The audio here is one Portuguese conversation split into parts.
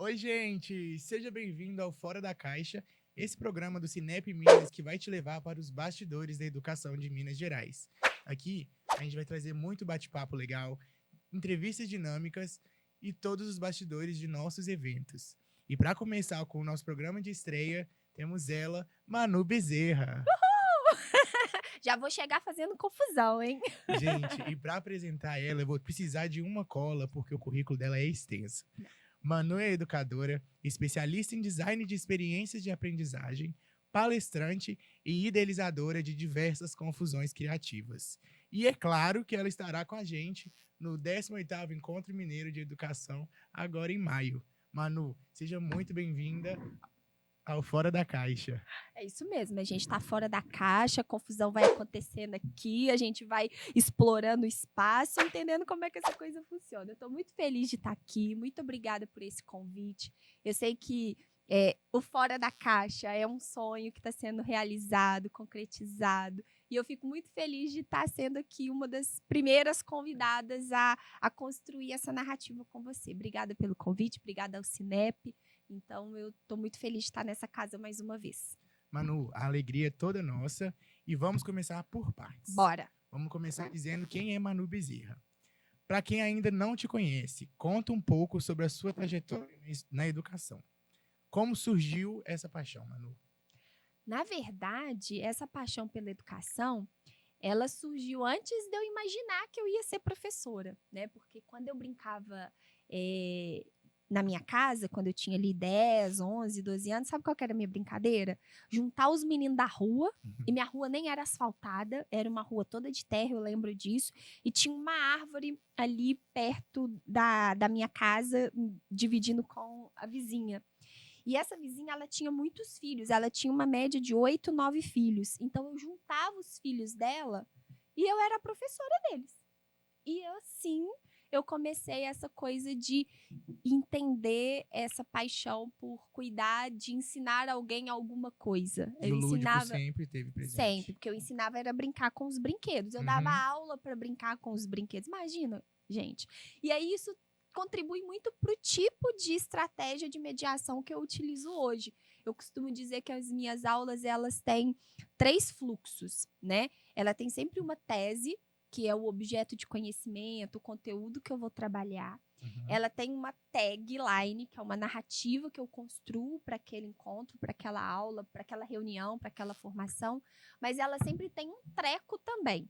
Oi, gente! Seja bem-vindo ao Fora da Caixa, esse programa do Cinep Minas que vai te levar para os bastidores da educação de Minas Gerais. Aqui, a gente vai trazer muito bate-papo legal, entrevistas dinâmicas e todos os bastidores de nossos eventos. E para começar com o nosso programa de estreia, temos ela, Manu Bezerra. Já vou chegar fazendo confusão, hein? Gente, e para apresentar ela, eu vou precisar de uma cola, porque o currículo dela é extenso. Manu é educadora, especialista em design de experiências de aprendizagem, palestrante e idealizadora de diversas confusões criativas. E é claro que ela estará com a gente no 18º Encontro Mineiro de Educação, agora em maio. Manu, seja muito bem-vinda ao Fora da Caixa. É isso mesmo, a gente tá fora da caixa, a confusão vai acontecendo aqui, a gente vai explorando o espaço, entendendo como é que essa coisa funciona. Eu tô muito feliz de estar aqui, muito obrigada por esse convite. Eu sei que o Fora da Caixa é um sonho que está sendo realizado, concretizado, e eu fico muito feliz de estar sendo aqui uma das primeiras convidadas a construir essa narrativa com você. Obrigada pelo convite, obrigada ao Cinep. Então, eu estou muito feliz de estar nessa casa mais uma vez. Manu, a alegria é toda nossa e vamos começar por partes. Bora! Vamos começar dizendo quem é Manu Bezerra. Para quem ainda não te conhece, conta um pouco sobre a sua trajetória na educação. Como surgiu essa paixão, Manu? Na verdade, essa paixão pela educação, ela surgiu antes de eu imaginar que eu ia ser professora, né? Porque quando eu brincava na minha casa, quando eu tinha ali 10, 11, 12 anos, sabe qual que era a minha brincadeira? Juntar os meninos da rua, e minha rua nem era asfaltada, era uma rua toda de terra, eu lembro disso, e tinha uma árvore ali perto da minha casa, dividindo com a vizinha. E essa vizinha, ela tinha muitos filhos, ela tinha uma média de 8, 9 filhos. Então, eu juntava os filhos dela e eu era a professora deles. E assim, eu comecei essa coisa de entender essa paixão por cuidar, de ensinar alguém alguma coisa. E o lúdico sempre teve presente. Sempre, porque eu ensinava era brincar com os brinquedos. Eu dava aula para brincar com os brinquedos. Imagina, gente. E aí isso contribui muito para o tipo de estratégia de mediação que eu utilizo hoje. Eu costumo dizer que as minhas aulas, elas têm 3 fluxos, né? Ela tem sempre uma tese, que é o objeto de conhecimento, o conteúdo que eu vou trabalhar. Ela tem uma tagline, que é uma narrativa que eu construo para aquele encontro, para aquela aula, para aquela reunião, para aquela formação. Mas ela sempre tem um treco também.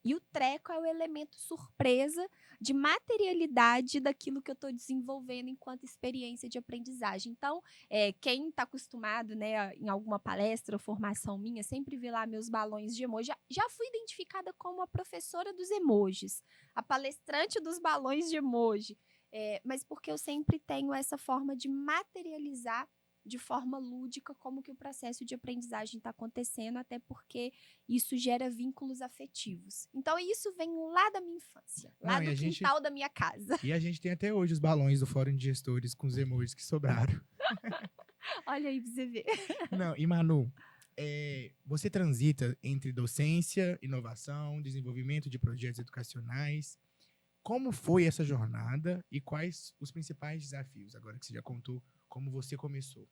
E o treco é o elemento surpresa de materialidade daquilo que eu estou desenvolvendo enquanto experiência de aprendizagem. Então, quem está acostumado, né, em alguma palestra ou formação minha, sempre vê lá meus balões de emoji. Já fui identificada como a professora dos emojis, a palestrante dos balões de emoji. Mas porque eu sempre tenho essa forma de materializar de forma lúdica como que o processo de aprendizagem está acontecendo, até porque isso gera vínculos afetivos. Então, isso vem lá da minha infância, lá do quintal da minha casa. E a gente tem até hoje os balões do Fórum de Gestores com os emojis que sobraram. Olha aí pra você ver. Não, e Manu, você transita entre docência, inovação, desenvolvimento de projetos educacionais. Como foi essa jornada e quais os principais desafios, agora que você já contou como você começou?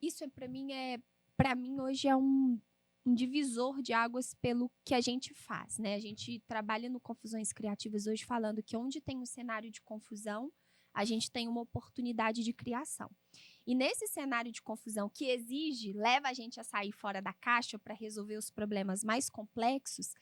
Isso para mim hoje é um divisor de águas pelo que a gente faz, né? A gente trabalha no Confusões Criativas hoje falando que onde tem um cenário de confusão, a gente tem uma oportunidade de criação. E nesse cenário de confusão que leva a gente a sair fora da caixa para resolver os problemas mais complexos,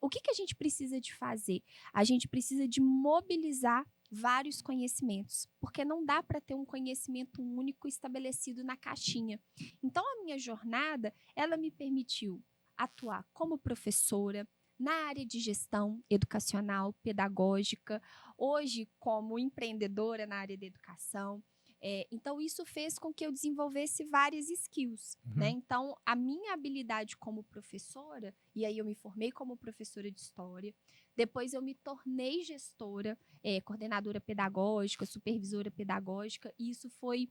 o que a gente precisa de fazer? A gente precisa de mobilizar vários conhecimentos, porque não dá para ter um conhecimento único estabelecido na caixinha. Então, a minha jornada, ela me permitiu atuar como professora, na área de gestão educacional, pedagógica, hoje como empreendedora na área da educação. Então, isso fez com que eu desenvolvesse várias skills, né? Então, a minha habilidade como professora, e aí eu me formei como professora de história, depois eu me tornei gestora, coordenadora pedagógica, supervisora pedagógica, e isso foi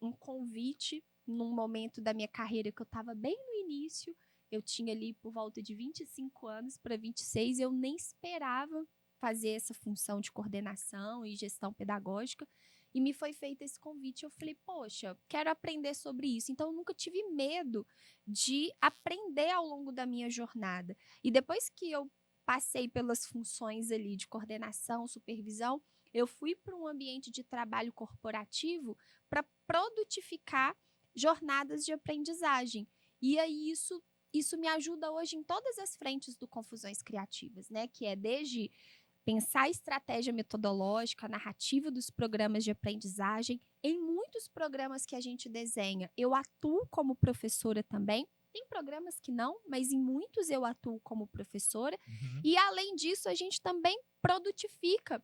um convite num momento da minha carreira que eu estava bem no início, eu tinha ali por volta de 25 anos para 26, eu nem esperava fazer essa função de coordenação e gestão pedagógica. e me foi feito esse convite. Eu falei, poxa, quero aprender sobre isso. Então, eu nunca tive medo de aprender ao longo da minha jornada. E depois que eu passei pelas funções ali de coordenação, supervisão, eu fui para um ambiente de trabalho corporativo para produtificar jornadas de aprendizagem. E aí, isso me ajuda hoje em todas as frentes do Confusões Criativas, né? Que é desde pensar a estratégia metodológica, a narrativa dos programas de aprendizagem. Em muitos programas que a gente desenha, eu atuo como professora também. Tem programas que não, mas em muitos eu atuo como professora. E, além disso, a gente também produtifica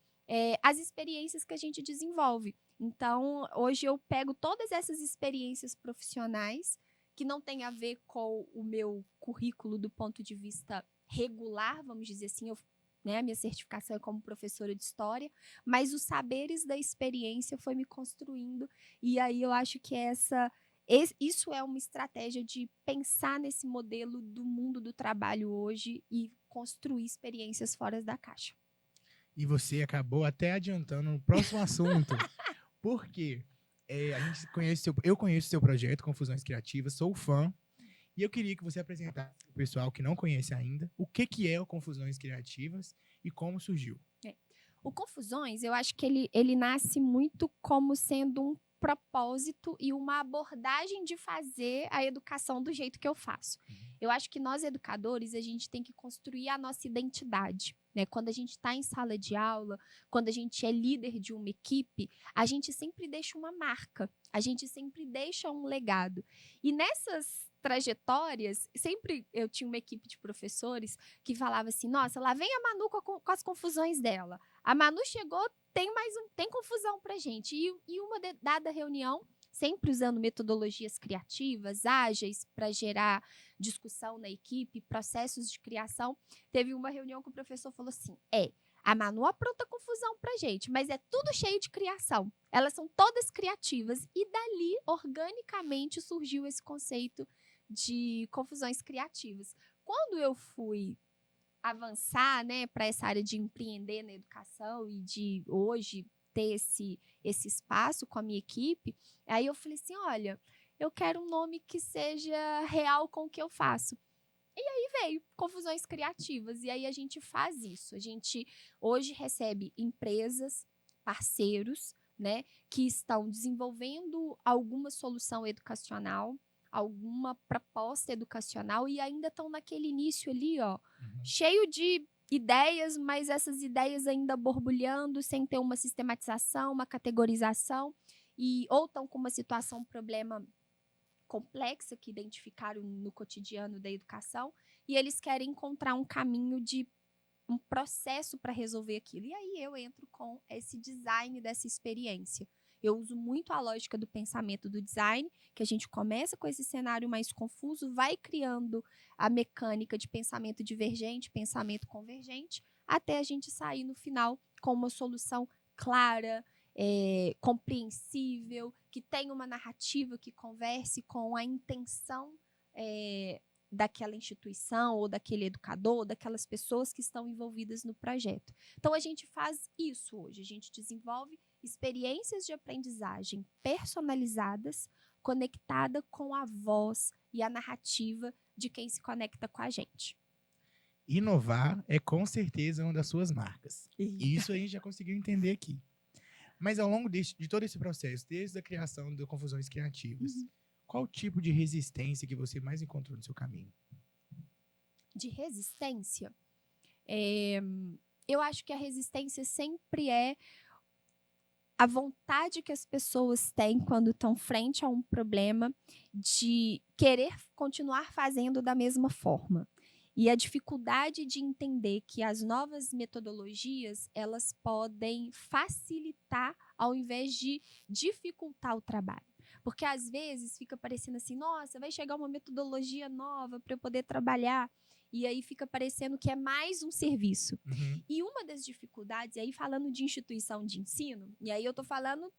as experiências que a gente desenvolve. Então, hoje eu pego todas essas experiências profissionais que não tem a ver com o meu currículo do ponto de vista regular, vamos dizer assim, a minha certificação é como professora de história, mas os saberes da experiência foi me construindo, e aí eu acho que isso é uma estratégia de pensar nesse modelo do mundo do trabalho hoje e construir experiências fora da caixa. E você acabou até adiantando o próximo assunto. Por quê? Eu conheço o seu projeto, Confusões Criativas, sou fã. E eu queria que você apresentasse para o pessoal que não conhece ainda o que é o Confusões Criativas e como surgiu. O Confusões, eu acho que ele nasce muito como sendo um propósito e uma abordagem de fazer a educação do jeito que eu faço. Eu acho que nós, educadores, a gente tem que construir a nossa identidade, né? Quando a gente está em sala de aula, quando a gente é líder de uma equipe, a gente sempre deixa uma marca, a gente sempre deixa um legado. E nessas trajetórias, sempre eu tinha uma equipe de professores que falava assim, nossa, lá vem a Manu com as confusões dela. A Manu chegou, tem confusão pra gente. E uma dada reunião, sempre usando metodologias criativas, ágeis, para gerar discussão na equipe, processos de criação, teve uma reunião que o professor falou assim, a Manu apronta confusão pra gente, mas é tudo cheio de criação. Elas são todas criativas. E dali, organicamente, surgiu esse conceito de confusões criativas. Quando eu fui avançar, né, para essa área de empreender na educação e de hoje ter esse espaço com a minha equipe, aí eu falei assim, olha, eu quero um nome que seja real com o que eu faço. E aí veio Confusões Criativas, e aí a gente faz isso. A gente hoje recebe empresas, parceiros, né, que estão desenvolvendo alguma solução educacional, alguma proposta educacional e ainda estão naquele início ali, cheio de ideias, mas essas ideias ainda borbulhando, sem ter uma sistematização, uma categorização, ou estão com uma situação, um problema complexa que identificaram no cotidiano da educação, e eles querem encontrar um caminho de um processo para resolver aquilo. E aí eu entro com esse design dessa experiência. Eu uso muito a lógica do pensamento do design, que a gente começa com esse cenário mais confuso, vai criando a mecânica de pensamento divergente, pensamento convergente, até a gente sair no final com uma solução clara, compreensível, que tenha uma narrativa que converse com a intenção daquela instituição, ou daquele educador, ou daquelas pessoas que estão envolvidas no projeto. Então, a gente faz isso hoje. A gente desenvolve experiências de aprendizagem personalizadas, conectada com a voz e a narrativa de quem se conecta com a gente. Inovar é, com certeza, uma das suas marcas. E isso a gente já conseguiu entender aqui. Mas, ao longo de todo esse processo, desde a criação de Confusões Criativas, qual tipo de resistência que você mais encontrou no seu caminho? De resistência? Eu acho que a resistência sempre é a vontade que as pessoas têm quando estão frente a um problema de querer continuar fazendo da mesma forma. E a dificuldade de entender que as novas metodologias, elas podem facilitar ao invés de dificultar o trabalho. Porque, às vezes, fica parecendo assim, nossa, vai chegar uma metodologia nova para eu poder trabalhar. E aí fica parecendo que é mais um serviço. E uma das dificuldades, aí falando de instituição de ensino, e aí eu estou falando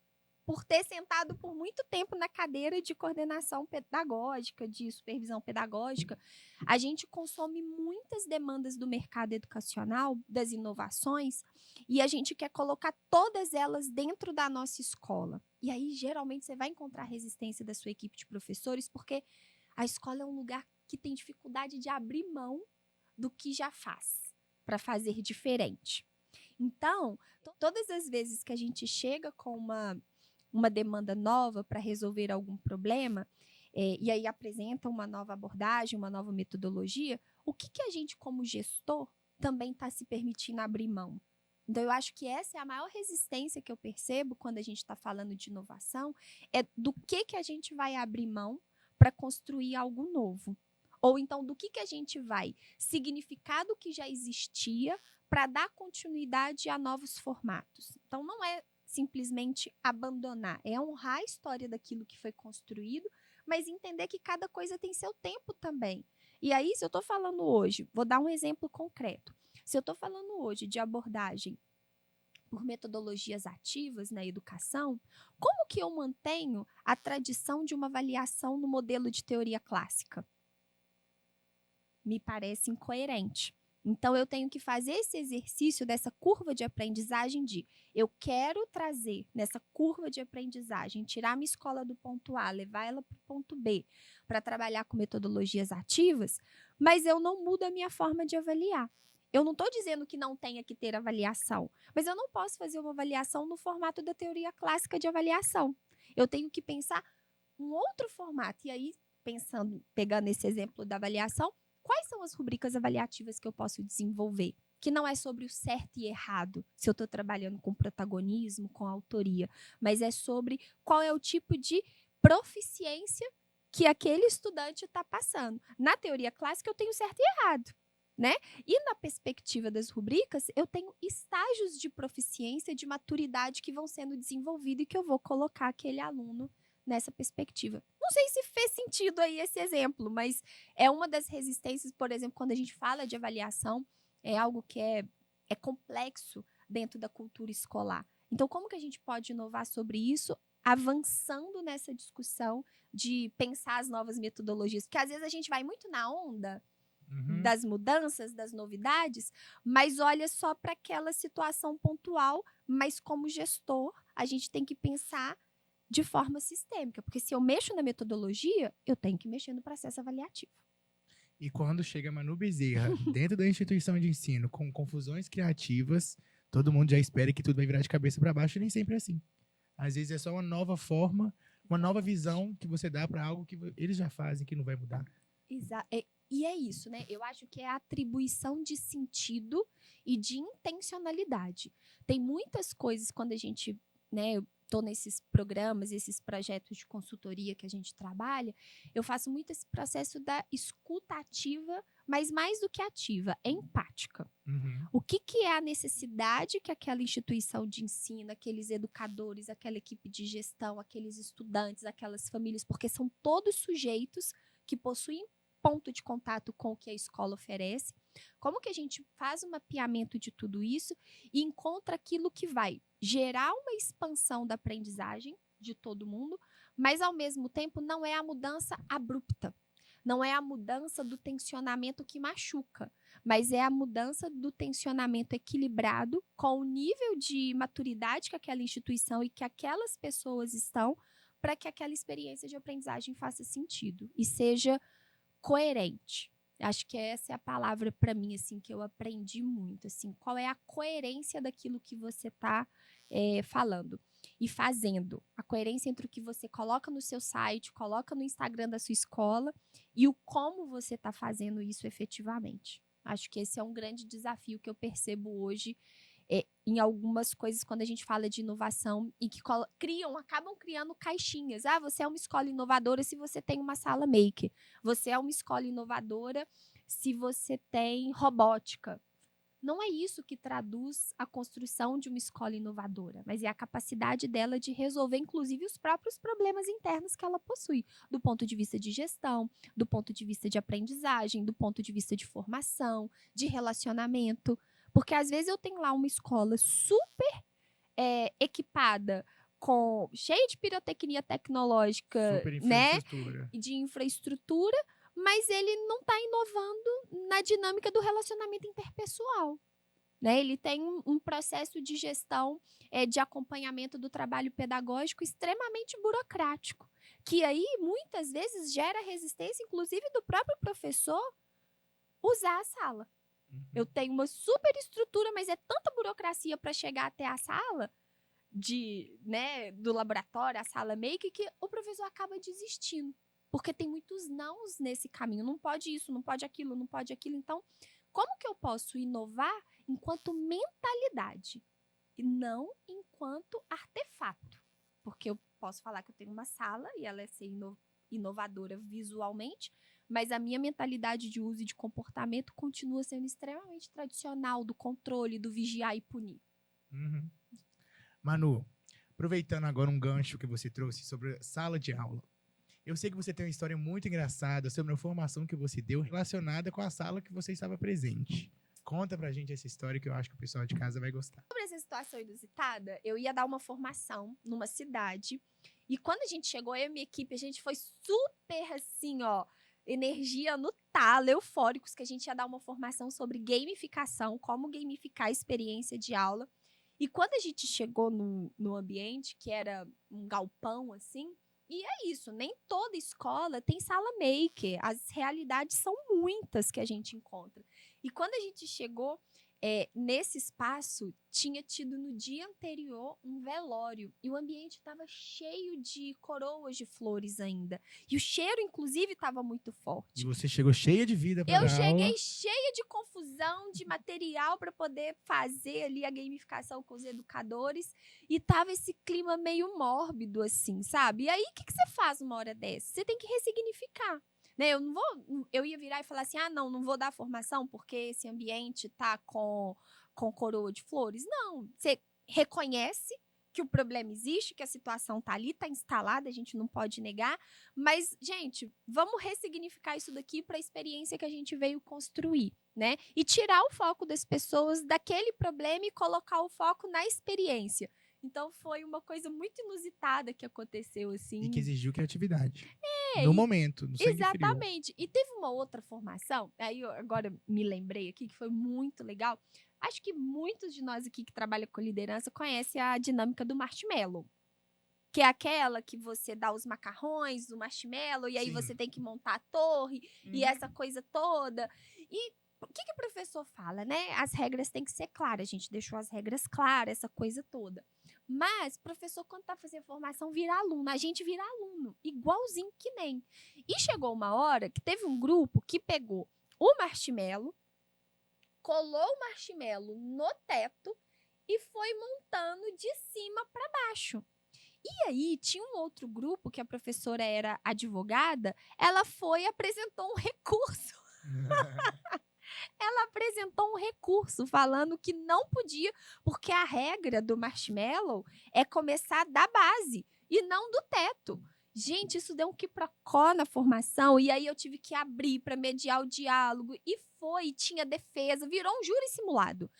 por ter sentado por muito tempo na cadeira de coordenação pedagógica, de supervisão pedagógica, a gente consome muitas demandas do mercado educacional, das inovações, e a gente quer colocar todas elas dentro da nossa escola. E aí, geralmente, você vai encontrar resistência da sua equipe de professores, porque a escola é um lugar que tem dificuldade de abrir mão do que já faz, para fazer diferente. Então, todas as vezes que a gente chega com uma demanda nova para resolver algum problema, e aí apresenta uma nova abordagem, uma nova metodologia, o que a gente, como gestor, também está se permitindo abrir mão? Então, eu acho que essa é a maior resistência que eu percebo quando a gente está falando de inovação, é do que a gente vai abrir mão para construir algo novo. Ou então, do que a gente vai significar do que já existia para dar continuidade a novos formatos. Então, não é simplesmente abandonar, é honrar a história daquilo que foi construído, mas entender que cada coisa tem seu tempo também. E aí, se eu estou falando hoje, vou dar um exemplo concreto. Se eu estou falando hoje de abordagem por metodologias ativas na educação, como que eu mantenho a tradição de uma avaliação no modelo de teoria clássica? Me parece incoerente. Então, eu tenho que fazer esse exercício dessa curva de aprendizagem de eu quero trazer nessa curva de aprendizagem, tirar minha escola do ponto A, levar ela para o ponto B, para trabalhar com metodologias ativas, mas eu não mudo a minha forma de avaliar. Eu não estou dizendo que não tenha que ter avaliação, mas eu não posso fazer uma avaliação no formato da teoria clássica de avaliação. Eu tenho que pensar um outro formato. E aí, pegando esse exemplo da avaliação, quais são as rubricas avaliativas que eu posso desenvolver? Que não é sobre o certo e errado, se eu estou trabalhando com protagonismo, com autoria, mas é sobre qual é o tipo de proficiência que aquele estudante está passando. Na teoria clássica, eu tenho certo e errado, né? E na perspectiva das rubricas, eu tenho estágios de proficiência, de maturidade que vão sendo desenvolvidos e que eu vou colocar aquele aluno nessa perspectiva. Não sei se fez sentido aí esse exemplo, mas é uma das resistências, por exemplo, quando a gente fala de avaliação, é algo que é complexo dentro da cultura escolar. Então, como que a gente pode inovar sobre isso, avançando nessa discussão de pensar as novas metodologias? Porque às vezes a gente vai muito na onda das mudanças, das novidades, mas olha só para aquela situação pontual, mas como gestor, a gente tem que pensar de forma sistêmica, porque se eu mexo na metodologia, eu tenho que mexer no processo avaliativo. E quando chega Manu Bezerra dentro da instituição de ensino com confusões criativas, todo mundo já espera que tudo vai virar de cabeça para baixo, e nem sempre é assim. Às vezes é só uma nova forma, uma nova visão que você dá para algo que eles já fazem, que não vai mudar. Exato. E é isso, né? Eu acho que é a atribuição de sentido e de intencionalidade. Tem muitas coisas quando a gente, né, eu estou nesses programas, esses projetos de consultoria que a gente trabalha, eu faço muito esse processo da escuta ativa, mas mais do que ativa, é empática. O que é a necessidade que aquela instituição de ensino, aqueles educadores, aquela equipe de gestão, aqueles estudantes, aquelas famílias, porque são todos sujeitos que possuem ponto de contato com o que a escola oferece. Como que a gente faz um mapeamento de tudo isso e encontra aquilo que vai gerar uma expansão da aprendizagem de todo mundo, mas, ao mesmo tempo, não é a mudança abrupta. Não é a mudança do tensionamento que machuca, mas é a mudança do tensionamento equilibrado com o nível de maturidade que aquela instituição e que aquelas pessoas estão para que aquela experiência de aprendizagem faça sentido e seja coerente. Acho que essa é a palavra para mim, assim, que eu aprendi muito. Assim, qual é a coerência daquilo que você está falando e fazendo? A coerência entre o que você coloca no seu site, coloca no Instagram da sua escola e o como você está fazendo isso efetivamente. Acho que esse é um grande desafio que eu percebo hoje em algumas coisas quando a gente fala de inovação e que acabam criando caixinhas. Ah, você é uma escola inovadora se você tem uma sala maker. Você é uma escola inovadora se você tem robótica. Não é isso que traduz a construção de uma escola inovadora, mas é a capacidade dela de resolver, inclusive, os próprios problemas internos que ela possui, do ponto de vista de gestão, do ponto de vista de aprendizagem, do ponto de vista de formação, de relacionamento. Porque, às vezes, eu tenho lá uma escola super equipada cheio de pirotecnia tecnológica, Super né? infraestrutura. E de infraestrutura, mas ele não está inovando na dinâmica do relacionamento interpessoal. Né? Ele tem um processo de gestão, de acompanhamento do trabalho pedagógico extremamente burocrático, que aí muitas vezes gera resistência, inclusive do próprio professor, usar a sala. Eu tenho uma super estrutura, mas é tanta burocracia para chegar até a sala, do laboratório, a sala make, que o professor acaba desistindo. Porque tem muitos nãos nesse caminho. Não pode isso, não pode aquilo, não pode aquilo. Então, como que eu posso inovar enquanto mentalidade e não enquanto artefato? Porque eu posso falar que eu tenho uma sala e ela é ser inovadora visualmente, mas a minha mentalidade de uso e de comportamento continua sendo extremamente tradicional, do controle, do vigiar e punir. Uhum. Manu, aproveitando agora um gancho que você trouxe sobre sala de aula. Eu sei que você tem uma história muito engraçada sobre a formação que você deu relacionada com a sala que você estava presente. Conta pra gente essa história que eu acho que o pessoal de casa vai gostar. Sobre essa situação inusitada, eu ia dar uma formação numa cidade e quando a gente chegou, eu e minha equipe, a gente foi super assim, energia no talo, eufóricos, que a gente ia dar uma formação sobre gamificação, como gamificar a experiência de aula. E quando a gente chegou no ambiente, que era um galpão assim, e é isso, nem toda escola tem sala maker, as realidades são muitas que a gente encontra. E quando a gente chegou nesse espaço, tinha tido no dia anterior um velório e o ambiente estava cheio de coroas de flores ainda. E o cheiro, inclusive, estava muito forte. E você chegou cheia de vida para Eu dar aula. cheguei cheia de confusão, de material para poder fazer ali a gamificação com os educadores e tava esse clima meio mórbido, assim, sabe? E aí, o que você faz uma hora dessa? Você tem que ressignificar. Né? Eu ia virar e falar assim, não vou dar formação porque esse ambiente tá com coroa de flores. Não, você reconhece que o problema existe, que a situação tá ali, tá instalada, a gente não pode negar, mas, gente, vamos ressignificar isso daqui para a experiência que a gente veio construir, né? E tirar o foco das pessoas daquele problema e colocar o foco na experiência. Então, foi uma coisa muito inusitada que aconteceu, assim. E que exigiu criatividade. No momento, no sangue frio. Exatamente. E teve uma outra formação, aí eu agora me lembrei aqui, que foi muito legal. Acho que muitos de nós aqui que trabalham com liderança conhecem a dinâmica do marshmallow. Que é aquela que você dá os macarrões, o marshmallow, e aí você tem que montar a torre, e essa coisa toda. E o que o professor fala, né? As regras têm que ser claras. A gente deixou as regras claras, essa coisa toda. Mas o professor, quando está fazendo formação, vira aluno. A gente vira aluno, igualzinho que nem. E chegou uma hora que teve um grupo que pegou o marshmallow, colou o marshmallow no teto e foi montando de cima para baixo. E aí, tinha um outro grupo, que a professora era advogada, ela foi e apresentou um recurso. Ela apresentou um recurso falando que não podia, porque a regra do marshmallow é começar da base e não do teto. Gente, isso deu um quiprocó na formação, e aí eu tive que abrir para mediar o diálogo, e tinha defesa, virou um júri simulado.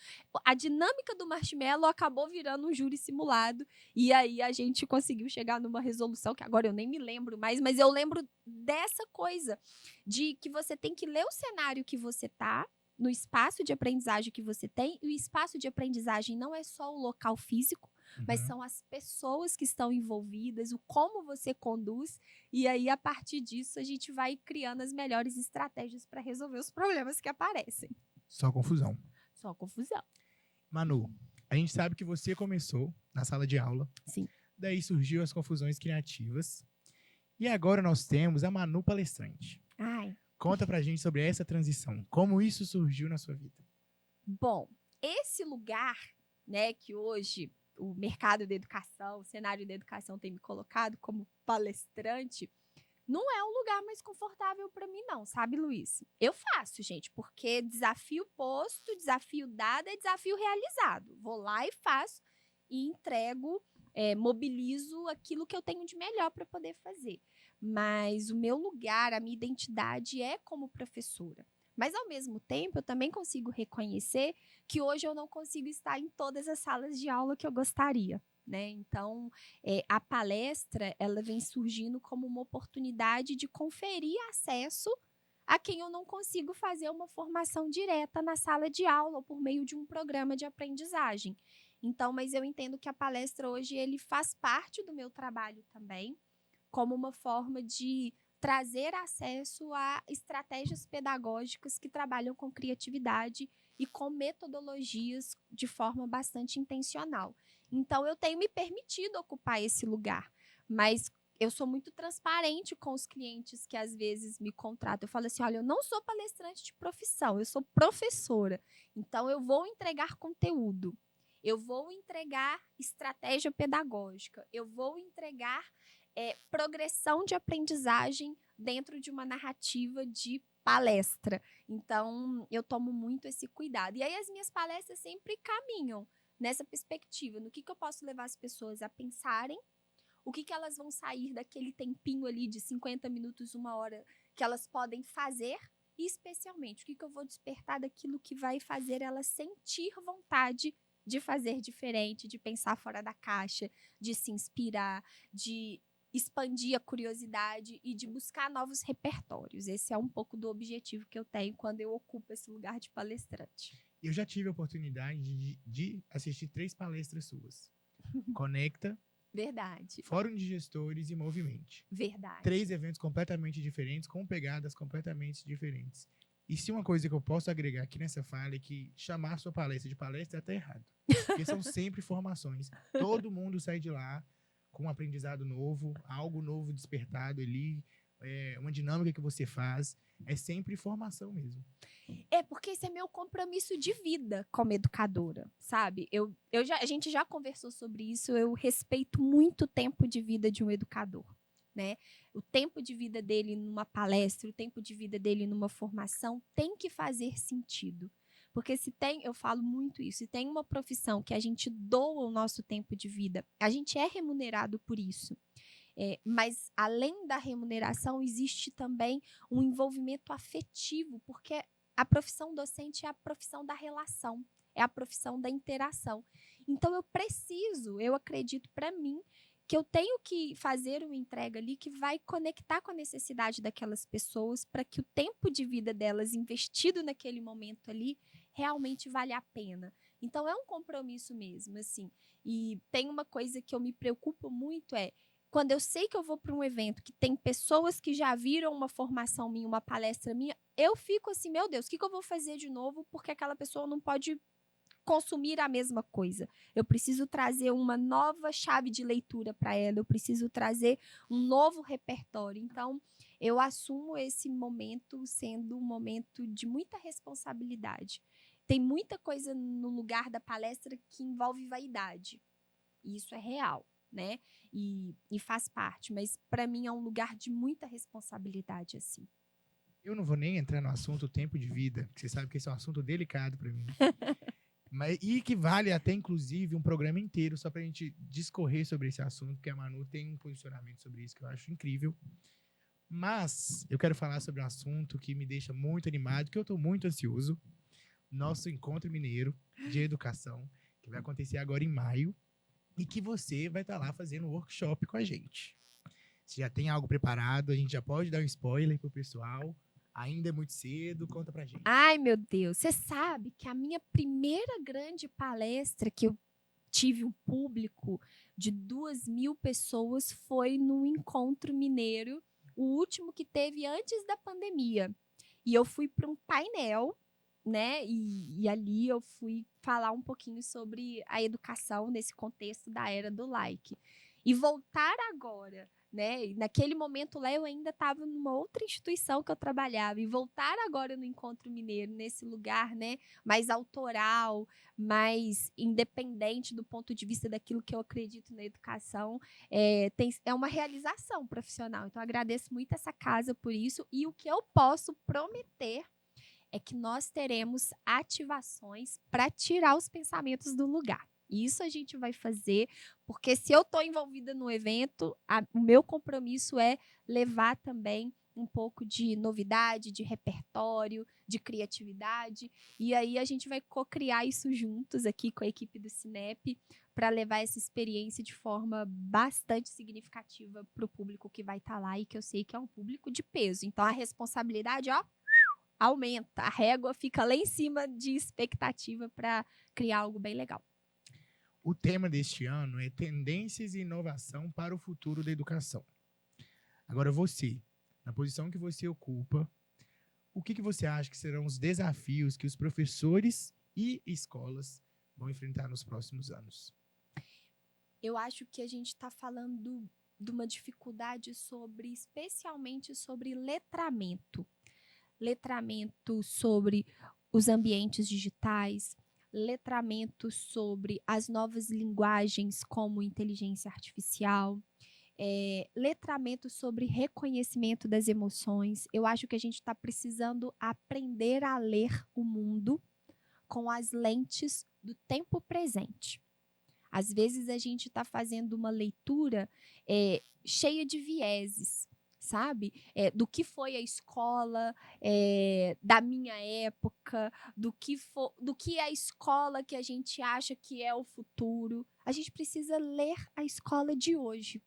A dinâmica do marshmallow acabou virando um júri simulado, e aí a gente conseguiu chegar numa resolução, que agora eu nem me lembro mais, mas eu lembro dessa coisa, de que você tem que ler o cenário que você está, no espaço de aprendizagem que você tem, e o espaço de aprendizagem não é só o local físico, mas são as pessoas que estão envolvidas, o como você conduz, e aí, a partir disso, a gente vai criando as melhores estratégias para resolver os problemas que aparecem. Só confusão. Só confusão. Manu, a gente sabe que você começou na sala de aula. Sim. Daí surgiu as confusões criativas. E agora nós temos a Manu palestrante. Ai. Conta pra gente sobre essa transição. Como isso surgiu na sua vida? Bom, esse lugar, né, que hoje o mercado da educação, o cenário da educação tem me colocado como palestrante, não é um lugar mais confortável para mim, não, sabe, Luiz? Eu faço, gente, porque desafio posto, desafio dado é desafio realizado. Vou lá e faço e entrego, mobilizo aquilo que eu tenho de melhor para poder fazer. Mas o meu lugar, a minha identidade é como professora. Mas, ao mesmo tempo, eu também consigo reconhecer que hoje eu não consigo estar em todas as salas de aula que eu gostaria. né? Então, a palestra, ela vem surgindo como uma oportunidade de conferir acesso a quem eu não consigo fazer uma formação direta na sala de aula ou por meio de um programa de aprendizagem. Então, mas eu entendo que a palestra hoje ele faz parte do meu trabalho também, como uma forma de trazer acesso a estratégias pedagógicas que trabalham com criatividade e com metodologias de forma bastante intencional. Então, eu tenho me permitido ocupar esse lugar, mas eu sou muito transparente com os clientes que às vezes me contratam. Eu falo assim, olha, eu não sou palestrante de profissão, eu sou professora. Então, eu vou entregar conteúdo, eu vou entregar estratégia pedagógica, eu vou entregar progressão de aprendizagem dentro de uma narrativa de palestra. Então, eu tomo muito esse cuidado. E aí, as minhas palestras sempre caminham nessa perspectiva, no que eu posso levar as pessoas a pensarem, o que elas vão sair daquele tempinho ali de 50 minutos, 1 hora, que elas podem fazer, e especialmente, o que eu vou despertar daquilo que vai fazer elas sentir vontade de fazer diferente, de pensar fora da caixa, de se inspirar, de expandir a curiosidade e de buscar novos repertórios. Esse é um pouco do objetivo que eu tenho quando eu ocupo esse lugar de palestrante. Eu já tive a oportunidade de assistir 3 palestras suas. Conecta, Verdade. Fórum de Gestores e Movimente. Verdade. 3 eventos completamente diferentes, com pegadas completamente diferentes. E se uma coisa que eu posso agregar aqui nessa fala é que chamar sua palestra de palestra é até errado. Porque são sempre formações. Todo mundo sai de lá com um aprendizado novo, algo novo despertado ali, uma dinâmica que você faz. É sempre formação mesmo. Porque esse é meu compromisso de vida como educadora, sabe? A gente já conversou sobre isso, eu respeito muito o tempo de vida de um educador, né? O tempo de vida dele numa palestra, o tempo de vida dele numa formação tem que fazer sentido. Porque eu falo muito isso, se tem uma profissão que a gente doa o nosso tempo de vida, a gente é remunerado por isso. Mas, além da remuneração, existe também um envolvimento afetivo, porque a profissão docente é a profissão da relação, é a profissão da interação. Então, eu acredito para mim, que eu tenho que fazer uma entrega ali que vai conectar com a necessidade daquelas pessoas para que o tempo de vida delas investido naquele momento ali realmente vale a pena. Então, é um compromisso mesmo, assim. E tem uma coisa que eu me preocupo muito, quando eu sei que eu vou para um evento que tem pessoas que já viram uma formação minha, uma palestra minha, eu fico assim, meu Deus, o que eu vou fazer de novo? Porque aquela pessoa não pode consumir a mesma coisa. Eu preciso trazer uma nova chave de leitura para ela, eu preciso trazer um novo repertório. Então, eu assumo esse momento sendo um momento de muita responsabilidade. Tem muita coisa no lugar da palestra que envolve vaidade. E isso é real, né? E faz parte. Mas, para mim, é um lugar de muita responsabilidade, assim. Eu não vou nem entrar no assunto tempo de vida, porque você sabe que esse é um assunto delicado para mim. E que vale até, inclusive, um programa inteiro só para a gente discorrer sobre esse assunto, porque a Manu tem um posicionamento sobre isso que eu acho incrível. Mas eu quero falar sobre um assunto que me deixa muito animado, que eu estou muito ansioso. Nosso Encontro Mineiro de Educação, que vai acontecer agora em maio, e que você vai estar lá fazendo um workshop com a gente. Se já tem algo preparado, a gente já pode dar um spoiler pro pessoal. Ainda é muito cedo, conta pra gente. Ai, meu Deus, você sabe que a minha primeira grande palestra que eu tive um público de 2.000 pessoas foi no Encontro Mineiro, o último que teve antes da pandemia. E eu fui para um painel, né? E ali eu fui falar um pouquinho sobre a educação nesse contexto da era do like. E voltar agora, né? Naquele momento lá eu ainda estava numa outra instituição que eu trabalhava, e voltar agora no Encontro Mineiro, nesse lugar, né, mais autoral, mais independente do ponto de vista daquilo que eu acredito na educação, é uma realização profissional. Então, agradeço muito essa casa por isso, e o que eu posso prometer é que nós teremos ativações para tirar os pensamentos do lugar. Isso a gente vai fazer, porque se eu estou envolvida no evento, o meu compromisso é levar também um pouco de novidade, de repertório, de criatividade. E aí a gente vai co-criar isso juntos aqui com a equipe do Cinep para levar essa experiência de forma bastante significativa para o público que vai estar lá e que eu sei que é um público de peso. Então a responsabilidade, ó, aumenta, a régua fica lá em cima de expectativa para criar algo bem legal. O tema deste ano é Tendências e Inovação para o Futuro da Educação. Agora você, na posição que você ocupa, o que você acha que serão os desafios que os professores e escolas vão enfrentar nos próximos anos? Eu acho que a gente está falando de uma dificuldade especialmente sobre letramento. Letramento sobre os ambientes digitais, letramento sobre as novas linguagens como inteligência artificial, letramento sobre reconhecimento das emoções. Eu acho que a gente está precisando aprender a ler o mundo com as lentes do tempo presente. Às vezes a gente está fazendo uma leitura cheia de vieses, sabe? Do que foi a escola da minha época, do que é a escola que a gente acha que é o futuro. A gente precisa ler a escola de hoje.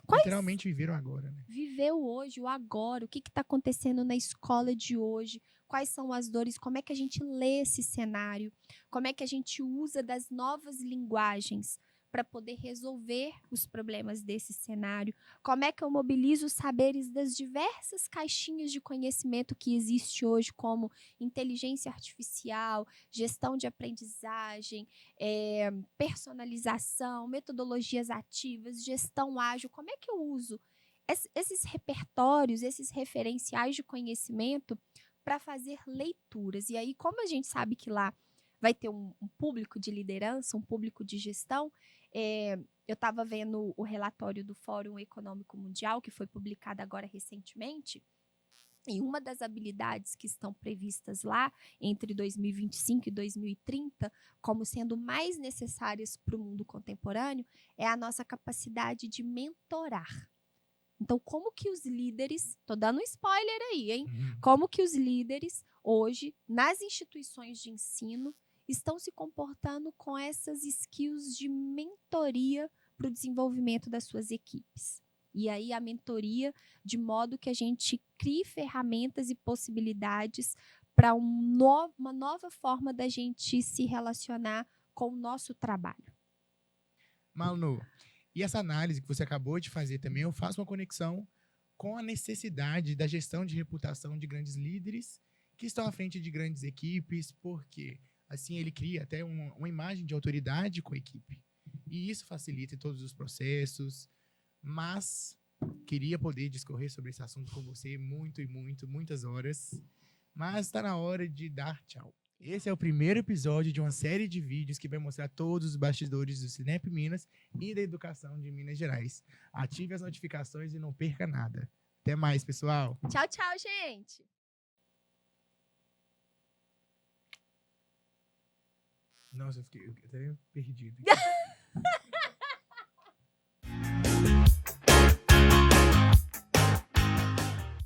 Literalmente viveram agora, né? Viver o hoje, o agora, o que está acontecendo na escola de hoje, quais são as dores, como é que a gente lê esse cenário, como é que a gente usa das novas linguagens para poder resolver os problemas desse cenário, como é que eu mobilizo os saberes das diversas caixinhas de conhecimento que existe hoje, como inteligência artificial, gestão de aprendizagem, personalização, metodologias ativas, gestão ágil, como é que eu uso esses repertórios, esses referenciais de conhecimento para fazer leituras. E aí, como a gente sabe que lá vai ter um público de liderança, um público de gestão, eu estava vendo o relatório do Fórum Econômico Mundial, que foi publicado agora recentemente, e uma das habilidades que estão previstas lá, entre 2025 e 2030, como sendo mais necessárias para o mundo contemporâneo, é a nossa capacidade de mentorar. Então, como que os líderes, estou dando um spoiler aí, hein? Como que os líderes, hoje, nas instituições de ensino, estão se comportando com essas skills de mentoria para o desenvolvimento das suas equipes. E aí a mentoria de modo que a gente crie ferramentas e possibilidades para uma nova forma da gente se relacionar com o nosso trabalho. Malu, e essa análise que você acabou de fazer também, eu faço uma conexão com a necessidade da gestão de reputação de grandes líderes que estão à frente de grandes equipes, porque assim ele cria até uma imagem de autoridade com a equipe. E isso facilita em todos os processos, mas queria poder discorrer sobre esse assunto com você muitas horas, mas está na hora de dar tchau. Esse é o primeiro episódio de uma série de vídeos que vai mostrar todos os bastidores do Cinep Minas e da educação de Minas Gerais. Ative as notificações e não perca nada. Até mais, pessoal. Tchau, tchau, gente. Nossa, eu fiquei até perdido.